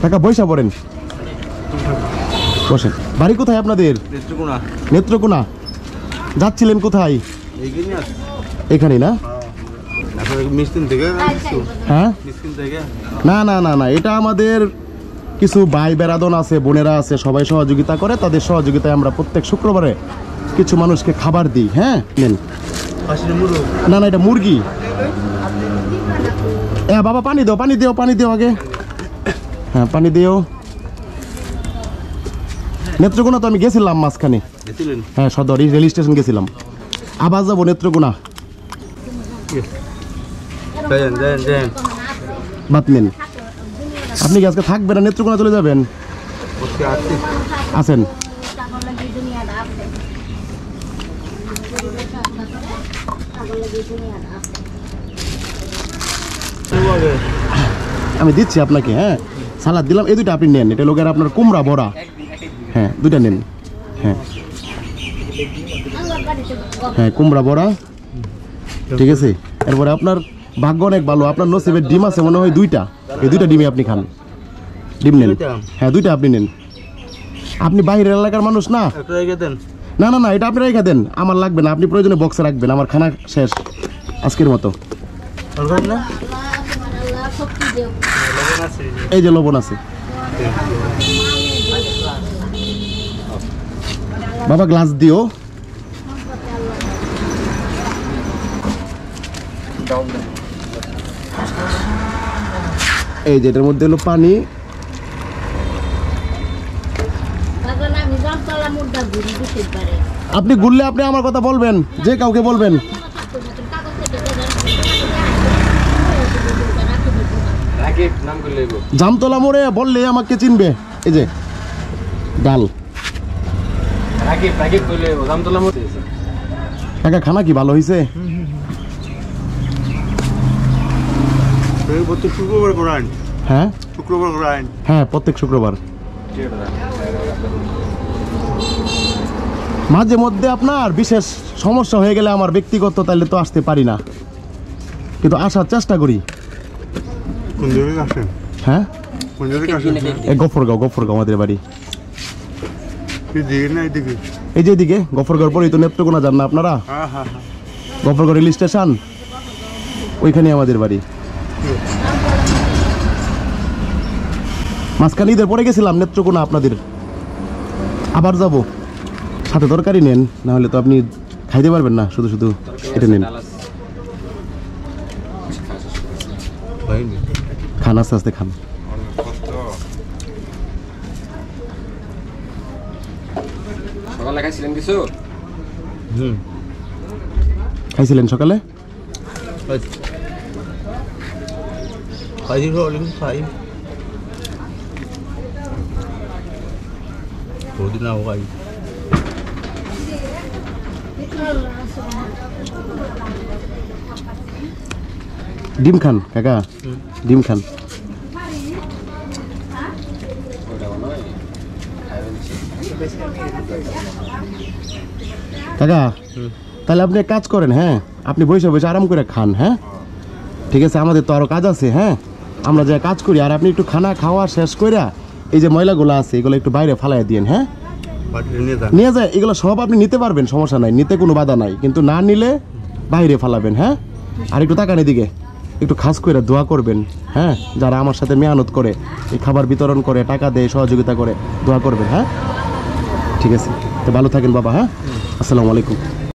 কাকা বৈশা পড়েন, বসেন। বাড়ি কোথায় আপনাদের? নেত্রকোনা। যাচ্ছিলেন কোথায়? এখানেই না? হ্যাঁ, না না না না, এটা আমাদের কিছু ভাই বেরাদন আছে, বোনেরা আছে, সবাই সহযোগিতা করে। তাদের সহযোগিতায় আমরা প্রত্যেক শুক্রবারে কিছু মানুষকে খাবার দিই। হ্যাঁ নেন। না না, এটা মুরগি। বাবা পানি দাও, পানি দিও, পানি দিও আগে। হ্যাঁ পানি দিও। নেত্রকোনা তো আমি গেছিলাম মাঝখানে। হ্যাঁ সদর রেল স্টেশন গেছিলাম, আবার যাবো নেত্রকোনা। বাদ নেন। আপনি কি আজকে থাকবেন না নেত্রকোনা চলে যাবেন? আছেন। আমি দিচ্ছি আপনাকে। হ্যাঁ সালাদ দিলাম, এই দুইটা আপনি নেন। এটা লোকের আপনার কুমড়া বড়া। হ্যাঁ দুইটা নেন। হ্যাঁ হ্যাঁ কুমড়া বড়া, ঠিক আছে। এরপরে আপনার ভাগ্য অনেক ভালো, আপনার নসিবের ডিম আছে মনে হয় দুইটা। এই দুইটা ডিমই আপনি খান। ডিম নেন। হ্যাঁ দুইটা আপনি নেন। আপনি বাইরের এলাকার মানুষ না? না না না, এটা আপনি রেখে দেন, আমার লাগবে না। আপনি প্রয়োজনে বক্সে রাখবেন, আমার খানা শেষ আজকের মতো। এই যে লবণ আছে। বাবা গ্লাস দিও। এই যে এটার মধ্যে হলো পানি। আপনি ঘুরলে আপনি আমার কথা বলবেন, যে কাউকে বলবেন। জামতলা মোড়ে বললে আমাকে চিনবে। এই যে ডাল। কাকা খানা কি ভালো হয়েছে? হ্যাঁ হ্যাঁ প্রত্যেক শুক্রবার। মাঝে মধ্যে আপনার বিশেষ সমস্যা হয়ে গেলে আমার ব্যক্তিগত, তাইলে তো আসতে পারি না, কিন্তু আসার চেষ্টা করি। হ্যাঁ গফরগাঁও আমাদের বাড়ি। এই যে এদিকে গফরগাঁওর পরেই তো নেত্রকোনা যান না আপনারা? গফরগাঁও রেল স্টেশন, ওইখানে আমাদের বাড়ি। মাঝখানে ঈদের পরে গেছিলাম নেত্রকোনা আপনাদের, আবার যাব। সাথে তরকারি নেন, না হলে তো আপনি খাইতে পারবেন না। শুধু শুধু এটা নেন, খান আস্তে আস্তে খান। খাইছিলেন সকালে? ডিম খান কাকা, ডিম খান। কাকা তাহলে আপনি এক কাজ করেন, হ্যাঁ আপনি বসে বসে আরাম করে খান। হ্যাঁ ঠিক আছে, আমাদের তো আরো কাজ আছে। হ্যাঁ আমরা যে কাজ করি, আর আপনি একটু খানা খাওয়া শেষ করে এই যে ময়লাগুলো আছে এগুলো একটু বাইরে ফালাই দিন। হ্যাঁ নিয়ে যায়, এগুলো সব আপনি নিতে পারবেন, সমস্যা নাই, নিতে কোনো বাধা নাই, কিন্তু না নিলে বাইরে ফালাবেন। হ্যাঁ আর একটু তাকান এদিকে, একটু খাস করে দোয়া করবেন। হ্যাঁ যারা আমার সাথে মেহনত করে, এই খাবার বিতরণ করে, টাকা দেয়, সহযোগিতা করে, দোয়া করবেন। হ্যাঁ ঠিক আছে, তো ভালো থাকেন বাবা। হ্যাঁ আসসালামু আলাইকুম।